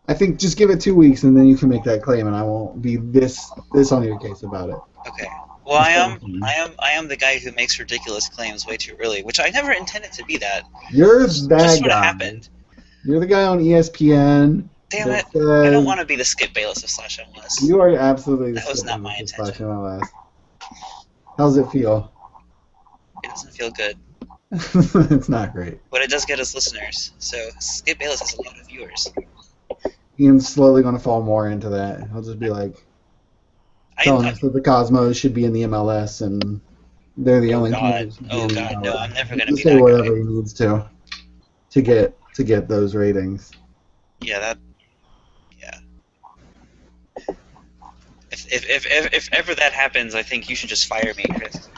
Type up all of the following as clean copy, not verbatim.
I think just give it 2 weeks and then you can make that claim, and I won't be this on your case about it. Okay. Well, I am the guy who makes ridiculous claims way too early, which I never intended to be that. You're Just that when it guy. happened. You're the guy on ESPN. Damn that it! I don't says want to be the Skip Bayless of Slash MLS. you are absolutely the That was not my Skip intention. MLS. How's it feel? It doesn't feel good, It's not great. but it does get us listeners. So Skip Bayless has a lot of viewers. Ian's slowly going to fall more into that. He'll just be like telling us that the Cosmos should be in the MLS and they're the only team that should be in the MLS. No, I'm never gonna He'll be say that whatever guy. he needs to get those ratings. Yeah. If ever that happens, I think you should just fire me, Chris.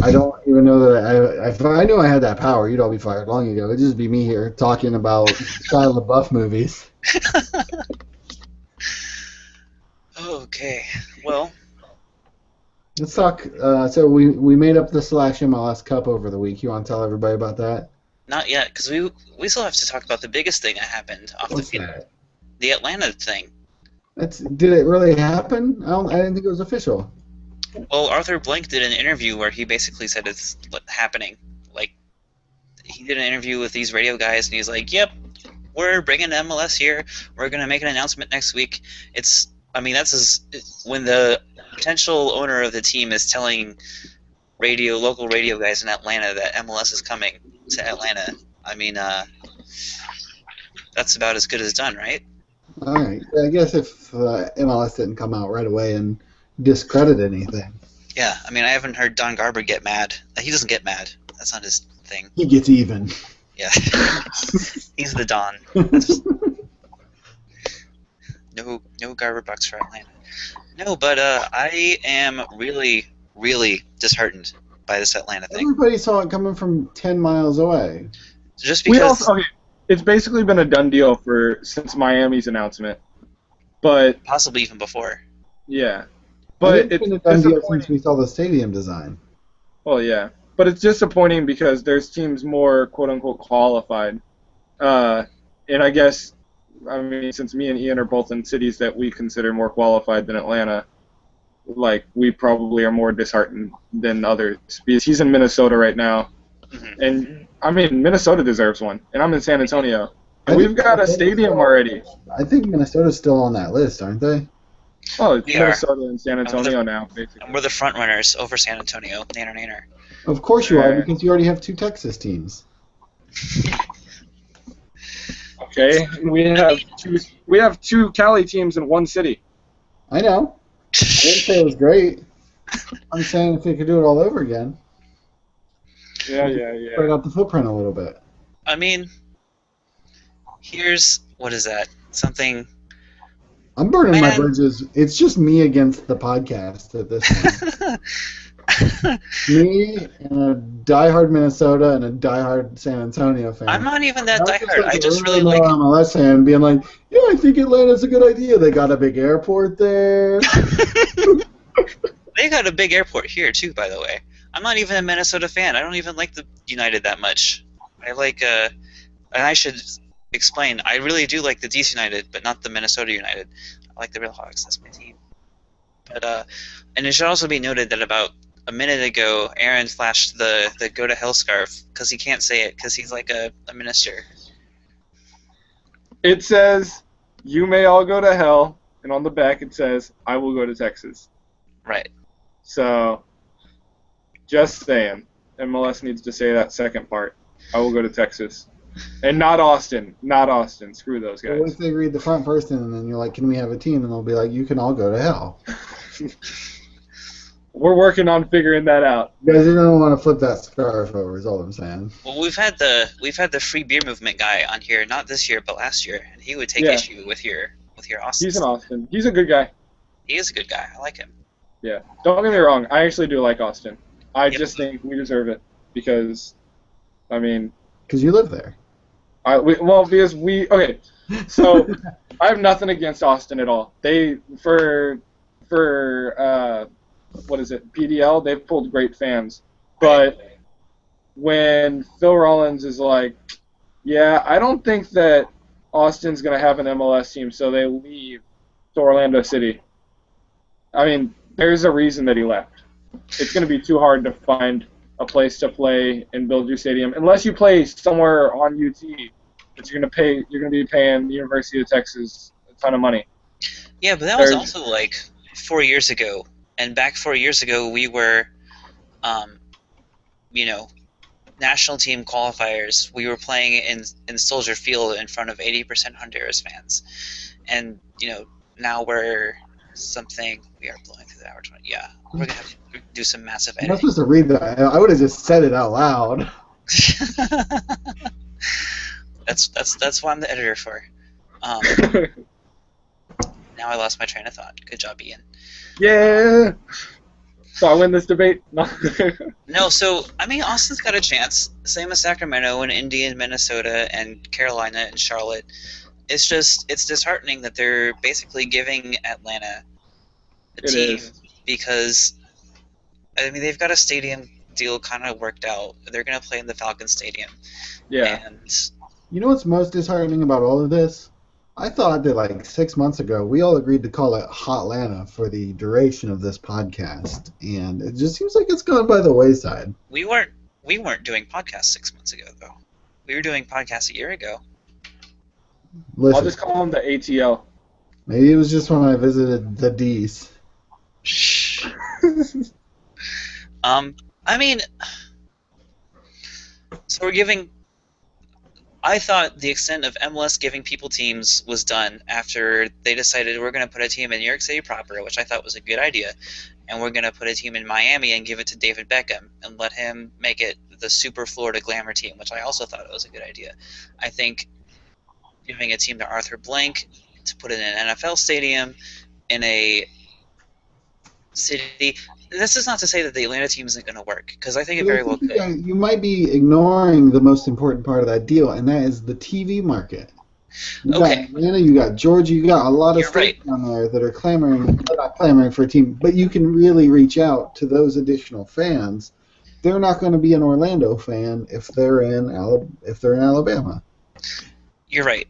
I don't even know that if I knew I had that power, you'd all be fired long ago. It'd just be me here talking about Shia LaBeouf movies. Okay. Well, Let's talk. So we made up the Slash MLS Cup over the week. You want to tell everybody about that? not yet, because we still have to talk about the biggest thing that happened off What's the field. that? The Atlanta thing. Did it really happen? I didn't think it was official. Well, Arthur Blank did an interview where he basically said it's happening. Like, he did an interview with these radio guys, and he's like, "Yep, we're bringing MLS here. We're gonna make an announcement next week." When the potential owner of the team is telling local radio guys in Atlanta that MLS is coming to Atlanta. That's about as good as done, right? All right. I guess if MLS didn't come out right away and discredit anything, Yeah, I haven't heard Don Garber get mad. He doesn't get mad. That's not his thing. he gets even. Yeah. He's the Don. No Garber bucks for Atlanta. No, but I am really, really disheartened by this Atlanta thing. Everybody saw it coming from 10 miles away. Just because it's basically been a done deal since Miami's announcement, but possibly even before. yeah, but it's been a done deal since we saw the stadium design. Well, yeah, but it's disappointing because there's teams more quote unquote qualified, and I guess since me and Ian are both in cities that we consider more qualified than Atlanta, like we probably are more disheartened than others because he's in Minnesota right now, and Minnesota deserves one, and I'm in San Antonio, and we've got a stadium already. I think Minnesota's still on that list, aren't they? Oh, it's Minnesota and San Antonio now, basically. And we're the front runners over San Antonio. Nanner. Of course you are, because you already have 2 Texas teams. Okay, we have 2 Cali teams in one city. I know. I didn't say it was great. I'm saying if they could do it all over again. Yeah. Spread out the footprint a little bit. What is that? Something. I'm burning my bridges. It's just me against the podcast at this point. Me and a diehard Minnesota and a diehard San Antonio fan. I'm not even that diehard. I just really like MLS fan being like, yeah, I think Atlanta's a good idea. They got a big airport there. They got a big airport here too, by the way. I'm not even a Minnesota fan. I don't even like the United that much. I like and I should explain. I really do like the DC United, but not the Minnesota United. I like the Real Hawks. That's my team. But and it should also be noted that about a minute ago, Aaron flashed the go to hell scarf because he can't say it because he's like a minister. It says, "You may all go to hell," and on the back it says, "I will go to Texas." Right. So, just saying, MLS needs to say that second part. I will go to Texas. And not Austin. Not Austin. Screw those guys. Well, what if they read the front first and then you're like, can we have a team? And they'll be like, you can all go to hell. We're working on figuring that out. You guys are going to want to flip that scarf over is all I'm saying. Well, we've had the free beer movement guy on here, not this year, but last year, and he would take issue with your Austin. He's an Austin. He's a good guy. He is a good guy. I like him. Yeah. Don't get me wrong. I actually do like Austin. I just think we deserve it because, because you live there. Okay. So I have nothing against Austin at all. They for what is it, PDL? They've pulled great fans, but when Phil Rollins is like, yeah, I don't think that Austin's going to have an MLS team, so they leave to Orlando City. I mean, there's a reason that he left. It's going to be too hard to find a place to play and build your stadium, unless you play somewhere on UT, but you're going to be paying the University of Texas a ton of money. Yeah, but that was also like 4 years ago, and back 4 years ago we were, national team qualifiers. We were playing in Soldier Field in front of 80% Honduras fans, and now we're something. We are blowing through the hour 20. Yeah, we're gonna have to do some massive editing. I'm not supposed to read that. I would have just said it out loud. That's what I'm the editor for. Now I lost my train of thought. Good job, Ian. Yeah. So I win this debate? No. No, so I mean Austin's got a chance. Same as Sacramento and Indy and Minnesota and Carolina and Charlotte. It's disheartening that they're basically giving Atlanta a team because I mean they've got a stadium deal kind of worked out. They're going to play in the Falcon Stadium. Yeah. And you know what's most disheartening about all of this? I thought that like 6 months ago we all agreed to call it Hotlanta for the duration of this podcast, and it just seems like it's gone by the wayside. We weren't doing podcasts 6 months ago though. We were doing podcasts a year ago. Listen, I'll just call them the ATL. Maybe it was just when I visited the D's. Shh. I mean, so we're giving. I thought the extent of MLS giving people teams was done after they decided we're going to put a team in New York City proper, which I thought was a good idea, and we're going to put a team in Miami and give it to David Beckham and let him make it the Super Florida Glamour team, which I also thought was a good idea. I think giving a team to Arthur Blank to put it in an NFL stadium in a city. This is not to say that the Atlanta team isn't going to work, because I think it very well could. You might be ignoring the most important part of that deal, and that is the TV market. You got Atlanta, you got Georgia, you got a lot of states down there that are clamoring, not clamoring for a team, but you can really reach out to those additional fans. They're not going to be an Orlando fan if they're in Alabama. You're right,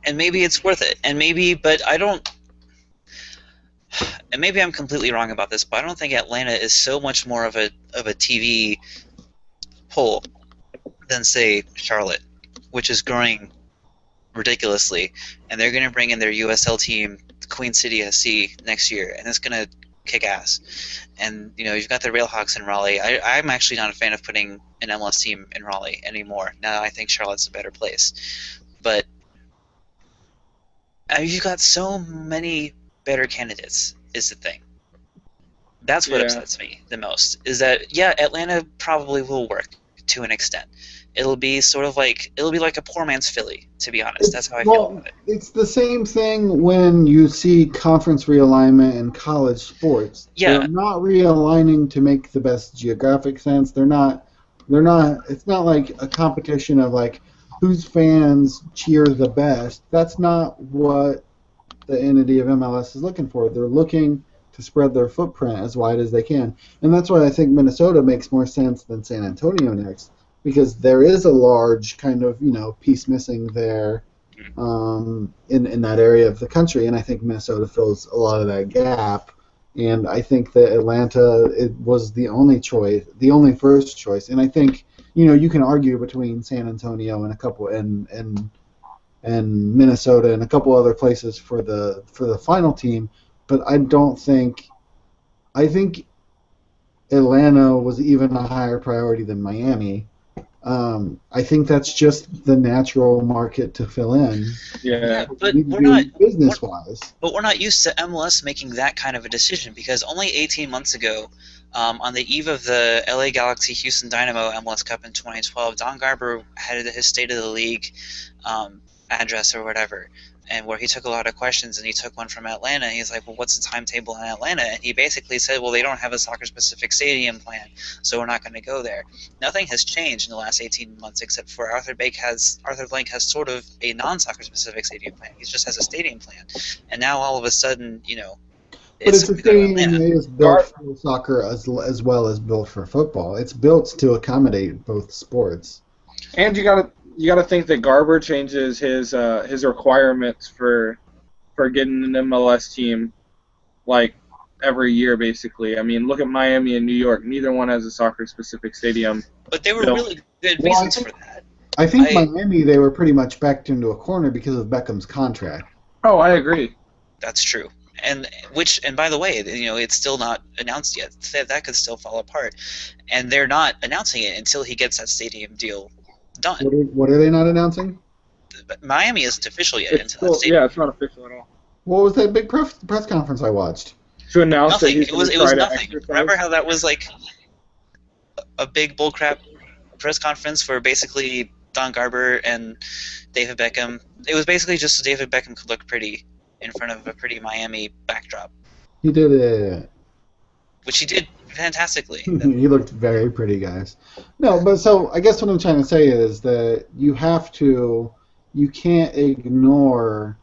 and maybe it's worth it, but I don't. And maybe I'm completely wrong about this, but I don't think Atlanta is so much more of a TV pull than, say, Charlotte, which is growing ridiculously. And they're going to bring in their USL team, Queen City SC, next year, and it's going to kick ass. And, you've got the Railhawks in Raleigh. I'm actually not a fan of putting an MLS team in Raleigh anymore. Now I think Charlotte's a better place. But you've got so many better candidates is the thing. That's what upsets me the most. Is that Atlanta probably will work to an extent. It'll be like a poor man's Philly, to be honest. That's how I feel about it. It's the same thing when you see conference realignment in college sports. Yeah. They're not realigning to make the best geographic sense. They're not. It's not like a competition of like whose fans cheer the best. That's not what the entity of MLS is looking for. They're looking to spread their footprint as wide as they can. And that's why I think Minnesota makes more sense than San Antonio next, because there is a large kind of, piece missing there in that area of the country, and I think Minnesota fills a lot of that gap. And I think that Atlanta was the only choice, the only first choice. And I think, you can argue between San Antonio and a couple and Minnesota and a couple other places for the final team, but I think Atlanta was even a higher priority than Miami. I think that's just the natural market to fill in. Yeah, but we're not business-wise. But we're not used to MLS making that kind of a decision, because only 18 months ago, on the eve of the LA Galaxy Houston Dynamo MLS Cup in 2012, Don Garber had his State of the League address or whatever, and where he took a lot of questions, and he took one from Atlanta, and he's like, well, what's the timetable in Atlanta? And he basically said, well, they don't have a soccer-specific stadium plan, so we're not going to go there. Nothing has changed in the last 18 months except for Arthur Blank has sort of a non-soccer-specific stadium plan. He just has a stadium plan. And now all of a sudden, but it's a stadium that is built for soccer as well as built for football. It's built to accommodate both sports. And you got to you got to think that Garber changes his requirements for getting an MLS team like every year, basically. I mean, look at Miami and New York. Neither one has a soccer-specific stadium. But there were Built. really good reasons for that. I think Miami, they were pretty much backed into a corner because of Beckham's contract. Oh, I agree. That's true. And by the way, it's still not announced yet. That could still fall apart, and they're not announcing it until he gets that stadium deal done. What are they not announcing? But Miami isn't official yet It's not official at all. What was that big press conference I watched? To announce nothing. That it was nothing. Exercise. Remember how that was like a big bullcrap press conference where basically Don Garber and David Beckham. It was basically just so David Beckham could look pretty in front of a pretty Miami backdrop. He did it. Which he did fantastically. He looked very pretty, guys. No, but so I guess what I'm trying to say is that you can't ignore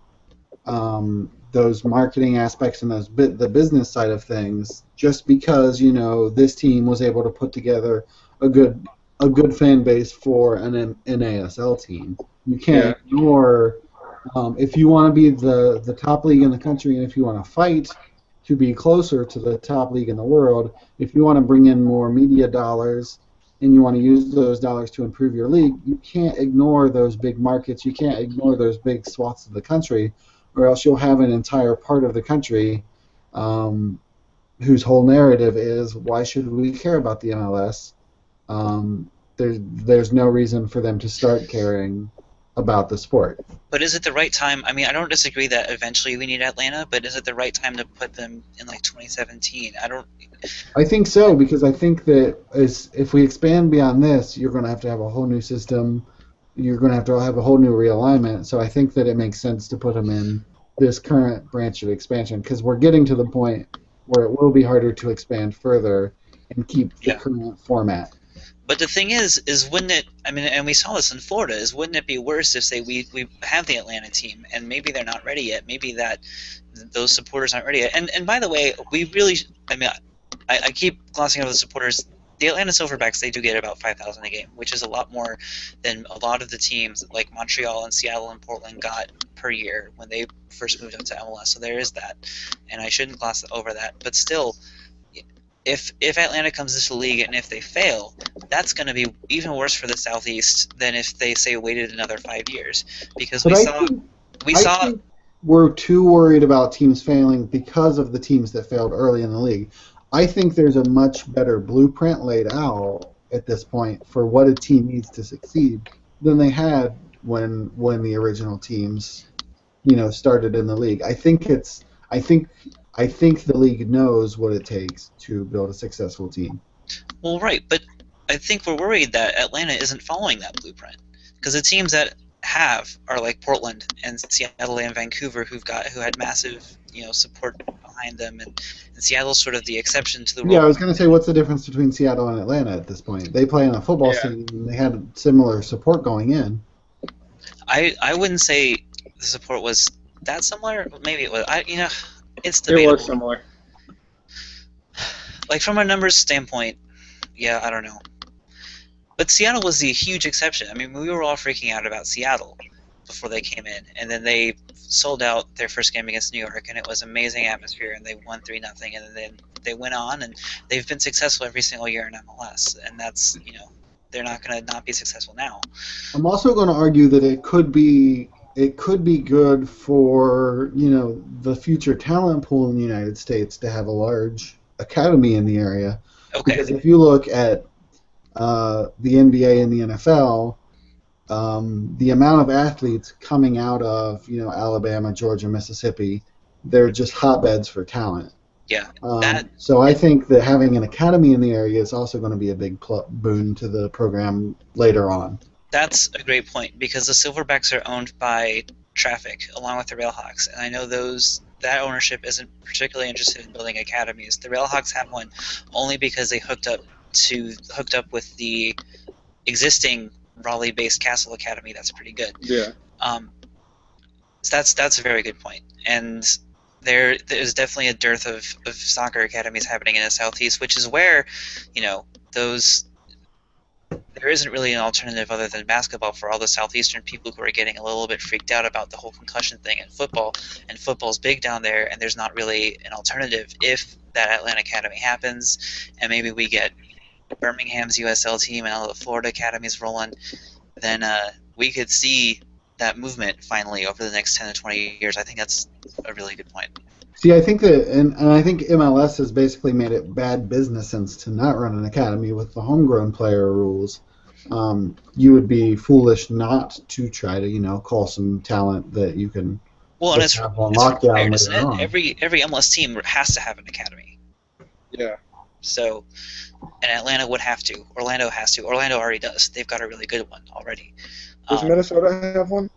those marketing aspects and the business side of things just because this team was able to put together a good fan base for an ASL team. You can't ignore if you want to be the top league in the country and if you want to fight to be closer to the top league in the world, if you want to bring in more media dollars and you want to use those dollars to improve your league, you can't ignore those big markets. You can't ignore those big swaths of the country, or else you'll have an entire part of the country whose whole narrative is, why should we care about the MLS? There's no reason for them to start caring about the sport. But is it the right time? I mean, I don't disagree that eventually we need Atlanta, but is it the right time to put them in like 2017? I think so, because I think that if we expand beyond this, you're going to have a whole new system. You're going to have a whole new realignment. So I think that it makes sense to put them in this current branch of expansion, because we're getting to the point where it will be harder to expand further and keep the current format. But the thing is wouldn't it? I mean, and we saw this in Florida. Wouldn't it be worse if, say, we have the Atlanta team and maybe they're not ready yet? Maybe that those supporters aren't ready yet. And by the way, we really. I mean, I keep glossing over the supporters. The Atlanta Silverbacks, they do get about 5,000 a game, which is a lot more than a lot of the teams like Montreal and Seattle and Portland got per year when they first moved up to MLS. So there is that, and I shouldn't gloss over that. But still. If Atlanta comes into the league and if they fail, that's going to be even worse for the Southeast than if they, say, waited another 5 years. Because I think we're too worried about teams failing because of the teams that failed early in the league. I think there's a much better blueprint laid out at this point for what a team needs to succeed than they had when the original teams, started in the league. I think the league knows what it takes to build a successful team. Well, right, but I think we're worried that Atlanta isn't following that blueprint, because the teams that are like Portland and Seattle and Vancouver who had massive support behind them, and Seattle's sort of the exception to the rule. Yeah, I was going to say, what's the difference between Seattle and Atlanta at this point? They play in a football stadium and they had similar support going in. I wouldn't say the support was that similar. Maybe it was. It's debatable. It was similar. Like, from a numbers standpoint, I don't know. But Seattle was the huge exception. I mean, we were all freaking out about Seattle before they came in, and then they sold out their first game against New York, and it was amazing atmosphere, and they won 3-0, and then they went on, and they've been successful every single year in MLS, and that's, they're not going to not be successful now. I'm also going to argue that it could be good for the future talent pool in the United States to have a large academy in the area. Okay. Because if you look at the NBA and the NFL, the amount of athletes coming out of Alabama, Georgia, Mississippi, they're just hotbeds for talent. Yeah. So I think that having an academy in the area is also going to be a big boon to the program later on. That's a great point, because the Silverbacks are owned by Traffic along with the Railhawks, and I know that ownership isn't particularly interested in building academies. The Railhawks have one only because they hooked up with the existing Raleigh-based Castle Academy. That's pretty good. Yeah. So that's a very good point, and there's definitely a dearth of soccer academies happening in the Southeast, which is where those there isn't really an alternative other than basketball for all the Southeastern people who are getting a little bit freaked out about the whole concussion thing in football. And football's big down there, and there's not really an alternative. If that Atlanta Academy happens, and maybe we get Birmingham's USL team and all the Florida academies rolling, then we could see that movement finally over the next 10 to 20 years. I think that's a really good point. See, I think that, and I think MLS has basically made it bad business sense to not run an academy with the homegrown player rules. You would be foolish not to try to, call some talent that you can and it's have on lockdown required, isn't it? on. Every MLS team has to have an academy. Yeah. So, and Atlanta would have to. Orlando has to. Orlando already does. They've got a really good one already. Does Minnesota have one?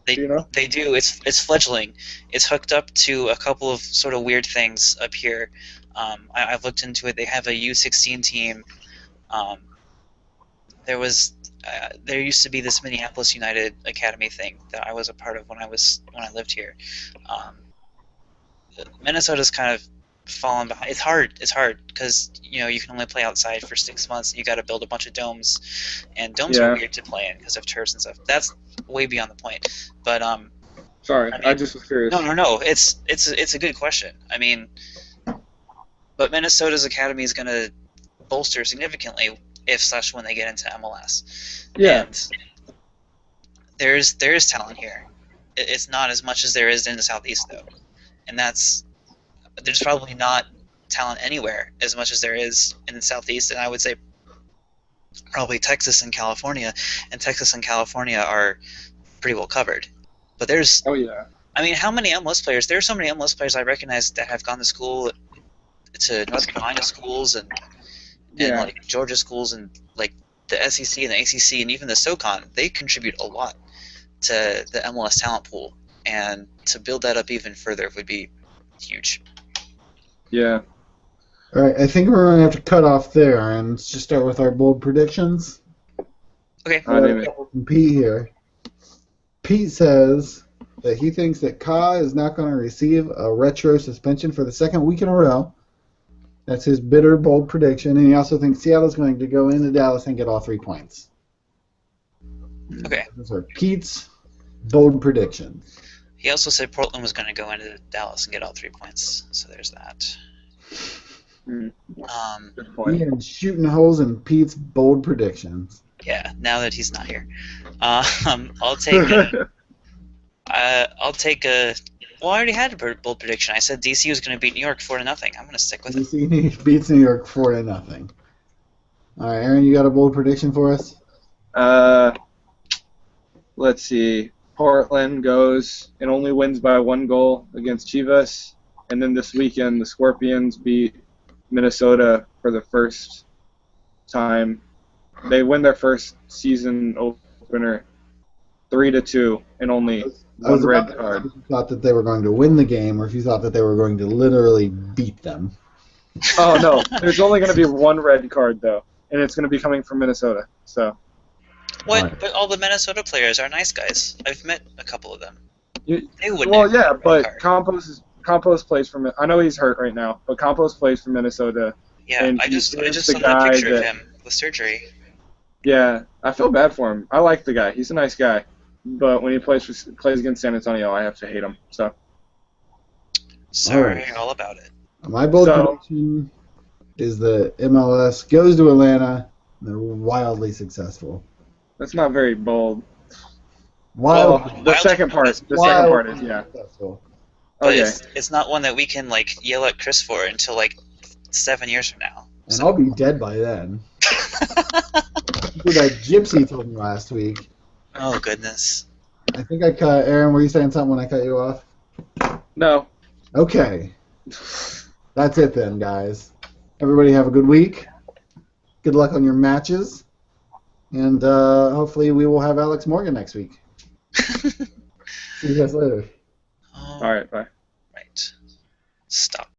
They do. It's fledgling. It's hooked up to a couple of sort of weird things up here. I've looked into it. They have a U16 team. There used to be this Minneapolis United Academy thing that I was a part of when I lived here. Minnesota's kind of fallen behind. It's hard because you can only play outside for 6 months. You got to build a bunch of domes, and domes are weird to play in because of turfs and stuff. That's way beyond the point. But sorry, I just was curious. No. It's a good question. I mean, but Minnesota's academy is going to bolster significantly if/when they get into MLS. Yeah. And there is talent here. It's not as much as there is in the Southeast though, and there's probably not talent anywhere as much as there is in the Southeast, and I would say probably Texas and California, and Texas and California are pretty well covered. But there's... Oh, yeah. I mean, how many MLS players? There are so many MLS players I recognize that have gone to school, to North Carolina schools and like Georgia schools and like the SEC and the ACC and even the SoCon. They contribute a lot to the MLS talent pool, and to build that up even further would be huge. Yeah. All right, I think we're going to have to cut off there and just start with our bold predictions. Okay. From Pete here. Pete says that he thinks that Ka is not going to receive a retro suspension for the second week in a row. That's his bitter, bold prediction. And he also thinks Seattle's going to go into Dallas and get all 3 points. Okay. Those are Pete's bold predictions. He also said Portland was going to go into Dallas and get all 3 points. So there's that. Good point. Ian's shooting holes in Pete's bold predictions. Yeah, now that he's not here. I'll take a... Well, I already had a bold prediction. I said DC was going to beat New York 4-0. I'm going to stick with it. DC beats New York 4-0. All right, Aaron, you got a bold prediction for us? Let's see. Portland goes and only wins by 1 goal against Chivas. And then this weekend, the Scorpions beat Minnesota for the first time. They win their first season opener 3-2 and only one red card. If you thought that they were going to win the game, or if you thought that they were going to literally beat them. Oh, no. There's only going to be 1 red card, though. And it's going to be coming from Minnesota. So. What? Right. But all the Minnesota players are nice guys. I've met a couple of them. They wouldn't. Well, yeah, but Campos plays for. I know he's hurt right now, but Campos plays for Minnesota. Yeah, I just saw that picture of him with surgery. Yeah, I feel bad for him. I like the guy. He's a nice guy, but when he plays against San Antonio, I have to hate him. So. Sorry, all about it. My bold prediction is that MLS goes to Atlanta. And they're wildly successful. That's not very bold. The second part is, yeah. But okay. It's not one that we can yell at Chris for until 7 years from now. And I'll be dead by then. That gypsy told me last week. Oh goodness. I think I cut Aaron. Were you saying something when I cut you off? No. Okay. That's it then, guys. Everybody have a good week. Good luck on your matches. And hopefully we will have Alex Morgan next week. See you guys later. All right, bye. Right. Stop.